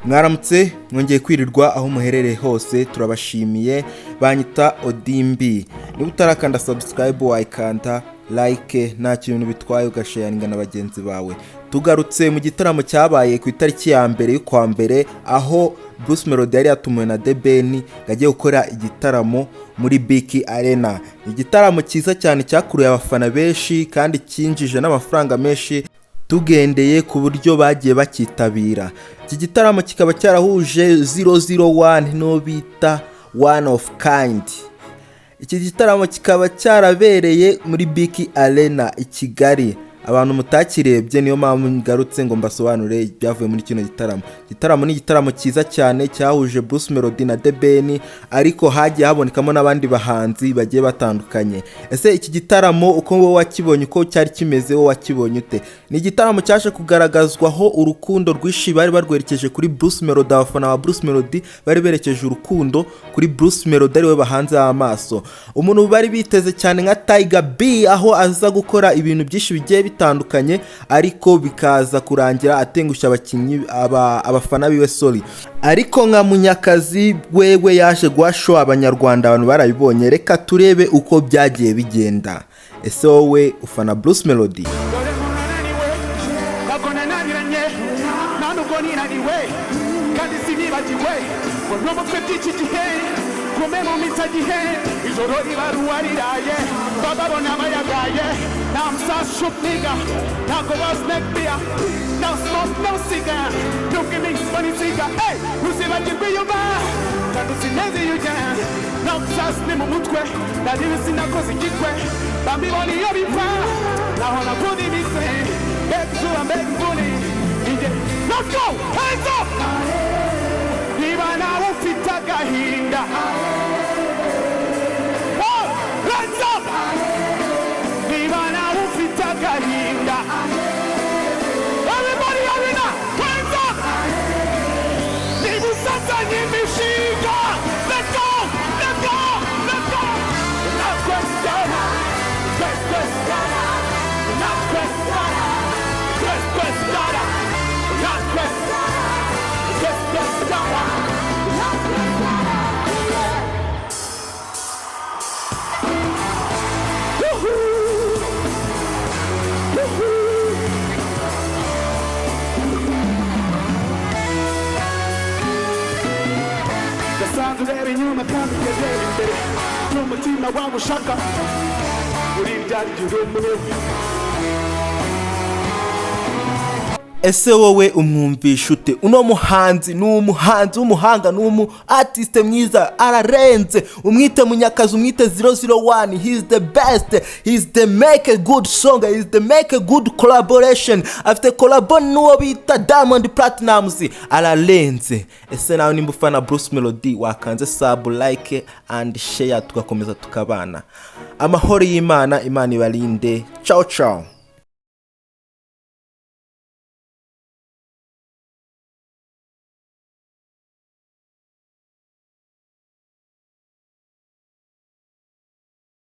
Mwaramutse mwongeye kwirirwa aho muherereye hose turabashimiye banyita Odimbi niba utarakanda subscribe wayikanda like nta kintu bitwaye ugasharinga na bagenzi bawe tugarutse mu gitaramo cyabaye ku itariki ya mbere y'ukwa mbere aho Bruce Melody yari yatumiwe na The Ben gagiye gukora igitaramo muri Biki Arena. Igitaramo cyiza cyane cyakuruye abafana benshi kandi cyinjije n'amafaranga menshi tugendeye ku buryo bagiye bakitabira. Iki gitaramo kikaba cyarahuje 001 no bita one of kind. Iki gitaramo kikaba cyarabereye muri Biki Arena i Kigali. Abantu mutakirebye niyo mpamvu ngarutse ngo mbasobanure ibyavuye muri kino gitaramo. Igitaramo ni igitaramo cyiza cyane cyahuje Bruce Melody na The Ben, ariko hagiye habonekamo n'abandi bahanzi bagiye batandukanye. Ese iki gitaramo uko wowe wakibonye uko cyari kimeze wowe wakibonye ute? Ni igitaramo cyaje kugaragazwaho urukundo rwishi bari barwerekeje kuri Bruce Melody. Abafana ba Bruce Melody bari berekeje urukundo kuri Bruce Melody ariwe bahanze amaso. Umuntu bari biteze cyane nka Tiger B aho aza gukora ibintu byinshi bigiye bitandukanye ariko bikaza kurangira atengushya abakinyi abafana biwe sorry. Ariko nka Munyakazi wewe yaje guasho abanyarwanda abantu barabibonye. Reka turebe uko byagiye bigenda. Ese wowe ufana Bruce Melody? Kumemo mitagihe ijoro ibaruwa riraye bababona bayagaye now shoot nigga now go out neck beer now smoke no cigar don't give me funny cigar hey usibagirwe yumva kandi sineze yujan now ni mu mutwe ndari sinakoze igikwe bambibona iyo biva naho nakundi mise bezuba mbezuni let's go hands up niba nawe ufite agahinda hands up niba nawe ufite agahinda everybody arena hands up niba usazanye imishinga let's go let's go let's go not question not question not question not question not question urebe inyuma kandi ugeze imbere n'umutima wawe ushaka uri ibyagiye uremewe. Ese wowe umwumvisha ute? Uno muhanzi ni umuhanzi w'umuhanga, ni artiste mwiza, ararenze. Umwite Munyakazi, umwite 001, he is the best, he is the make a good song, he is the make a good collaboration. Afite collabo n'uwo bita Diamond Platnumz, ararenze. Ese nawe nimba ufana Bruce Melody wakanze sub, like and share tugakomeza tukabana. Amahoro y'Imana, Imana ibarinde. Ciao ciao.